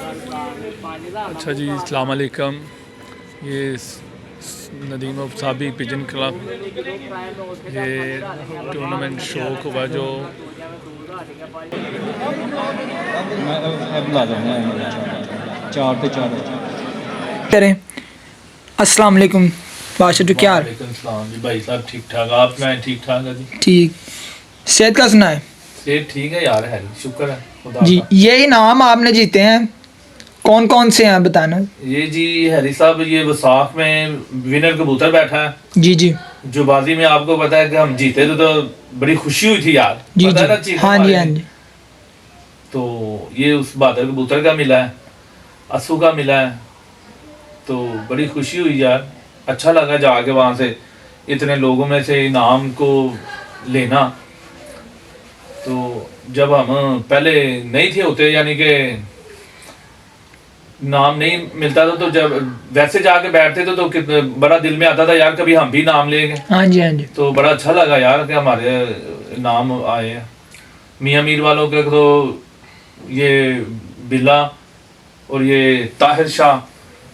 अच्छा जी, अस्सलाम वालेकुम। ये नदीम साबी पिजन क्लब, ये टूर्नामेंट शौक हुआ जो करें। अस्सलाम वालेकुम बादशाह, तो क्या हाल? वालेकुम सलाम जी भाई साहब, ठीक ठाक। आप मैं ठीक ठाक है जी। ठीक। सेहत का सुना है? सेहत ठीक है यार, है शुक्र है खुदा जी, का। ये इनाम आपने जीते हैं, कौन कौन से हैं बताना। ये जी हैरी साहब, ये वसाख में विनर कबूतर बैठा है जी जी जो बाजी में आपको पता है कि हम जीते थे, तो बड़ी खुशी हुई थी यार। जी पता जी है ना चीज़ हाँ जी हमारे हाँ लिए। जी तो ये उस बहादुर कबूतर का मिला है, असू का मिला है, तो बड़ी खुशी हुई यार। अच्छा लगा जाके वहाँ से इतने लोगों में से इनाम को लेना। तो जब हम पहले नहीं थे होते, यानी कि नाम नहीं मिलता था, तो जब वैसे जाके बैठते थे तो कितना बड़ा दिल में आता था यार, कभी हम भी नाम लेंगे। हाँ जी हाँ जी तो बड़ा अच्छा लगा यार कि हमारे नाम आए हैं। मियाँ मीर वालों के तो ये बिल्ला और ये ताहिर शाह,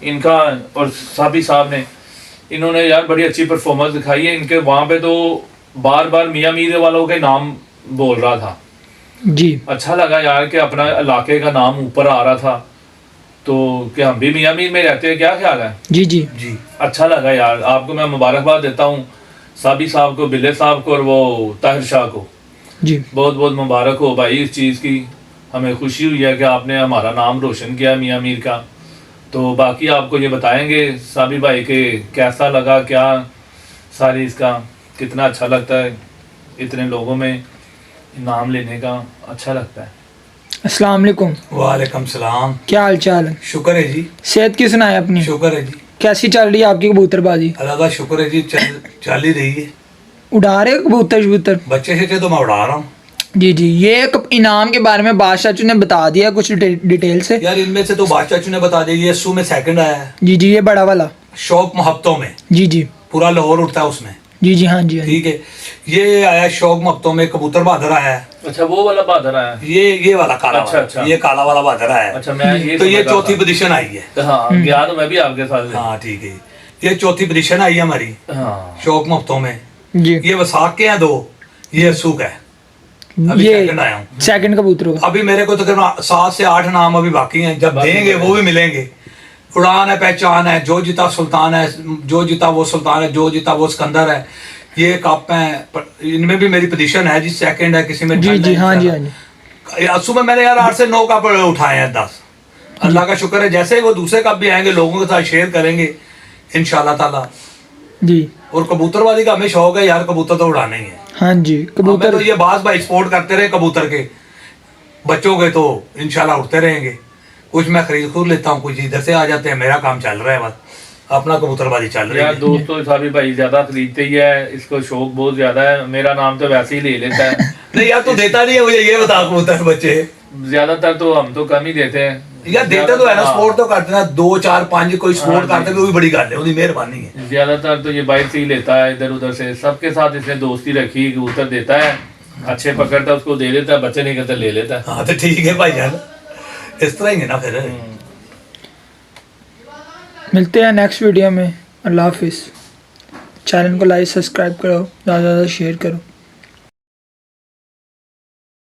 इनका और साबी साहब ने, इन्होंने यार बड़ी अच्छी परफॉर्मेंस दिखाई है। इनके वहाँ पे तो बार बार मियाँ मीर वालों के नाम बोल रहा था। जी अच्छा लगा यार कि अपना इलाके का नाम ऊपर आ रहा था। तो कि हम भी मियाँ मीर में रहते हैं, क्या ख्याल है? जी जी जी अच्छा लगा यार। आपको मैं मुबारकबाद देता हूँ, साबी साहब को, बिल्ले साहब को और वो ताहिर शाह को। जी बहुत बहुत मुबारक हो भाई इस चीज़ की। हमें खुशी हुई है कि आपने हमारा नाम रोशन किया मियाँ मीर का। तो बाकी आपको ये बताएंगे साबी भाई के कैसा लगा, क्या सारी इसका कितना अच्छा लगता है इतने लोगों में नाम लेने का, अच्छा लगता है। अस्सलाम वालेकुम। वालेकुम सलाम। क्या हाल चाल है? शुक्र है जी। सेहत की सुनाए अपनी? शुक्र है जी। कैसी चल रही है आपकी कबूतरबाजी? अल्लाह का शुक्र है जी, चल ही रही है। उड़ा रहे हो कबूतर शबूतर? बच्चे से तो मैं उड़ा रहा हूँ जी जी, ये एक इनाम के बारे में बादशाह चाचू ने बता दिया कुछ डिटेल से। यार। इनमें से तो बादशाह चाचू ने बता दिया। ये सू में सेकंड आया है, जी जी, ये बड़ा वाला। शौक मोहब्बतों में जी जी पूरा लाहौर उठता है उसमें। जी जी हाँ जी हाँ जी। ठीक है। ये आया शौक मोहब्बतों में, कबूतर बहादुर आया है। अच्छा, वो वाला बहादुर आया। ये वाला काला अच्छा, वाला, अच्छा। ये काला वाला बहादुर आया है। अच्छा, मैं ये तो ये समझ रहा चौथी था। पोजीशन आई है। तो हाँ, गया तो मैं भी आपके साथ। हाँ ठीक है, ये चौथी पोजीशन आई है हमारी हाँ शौक मोहब्बतों में। जी ये वसाख के हैं दो, ये सूख है। अभी ये सेकंड आया हूँ। सेकंड कबूतर होगा। अभी मेरे को तकरीबन 7 से 8 नाम अभी बाकी हैं। जब बाकी देंगे बड़े वो भी मिलेंगे। उड़ान है, पहचान है, जो जीता सुल्तान है, जो जीता वो सुल्तान है, जो जीता वो सिकंदर है। ये कप हैं, इनमें भी मेरी पोजीशन है जी, सेकंड है, किसी में जी थर्ड जी है। हाँ जी हाँ जी असू में मैंने यार 8 से 9 कप उठाए हैं, 10। अल्लाह का शुक्र है, जैसे वो दूसरे कप भी आएंगे लोगों के साथ शेयर करेंगे इंशाल्लाह ताला। जी और कबूतरबाजी का हमें शौक है यार, कबूतर तो उड़ाने ही है। हाँ जी। हमें कबूतर तो ये बास भाई सपोर्ट करते रहे कबूतर के बच्चों के, तो इंशाल्लाह उठते रहेंगे। कुछ मैं खरीद खुद लेता हूँ, कुछ इधर से आ जाते हैं। मेरा काम चल रहा है, बस अपना कबूतरबाजी चल रही यार। है। दोस्त तो साबी भाई ज्यादा खरीदते ही है, इसको शौक बहुत ज्यादा है। मेरा नाम तो वैसे ही ले लेता है। नहीं यार, तू देता नहीं है मुझे, ये बता कबूतर बच्चे। ज्यादातर तो हम तो कम ही देते हैं यार देते तो है ना, हाँ। सपोर्ट तो करते ना, 2 4 5 कोई सपोर्ट हाँ, करते भी, वो भी बड़ी गल है, उसकी मेहरबानी है। ज्यादातर तो ये बाइक से ही लेता है, इधर उधर से सबके साथ इसने दोस्ती रखी। कबूतर देता है, अच्छे पकड़ता है उसको दे देता है, बच्चे नहीं करते ले लेता है। हाँ तो ठीक है भाई जान, इस तरह ही है ना फिर। मिलते हैं नेक्स्ट वीडियो में। अल्लाह हाफिज़। चैनल को लाइक सब्सक्राइब करो, ज़्यादा से ज़्यादा शेयर करो।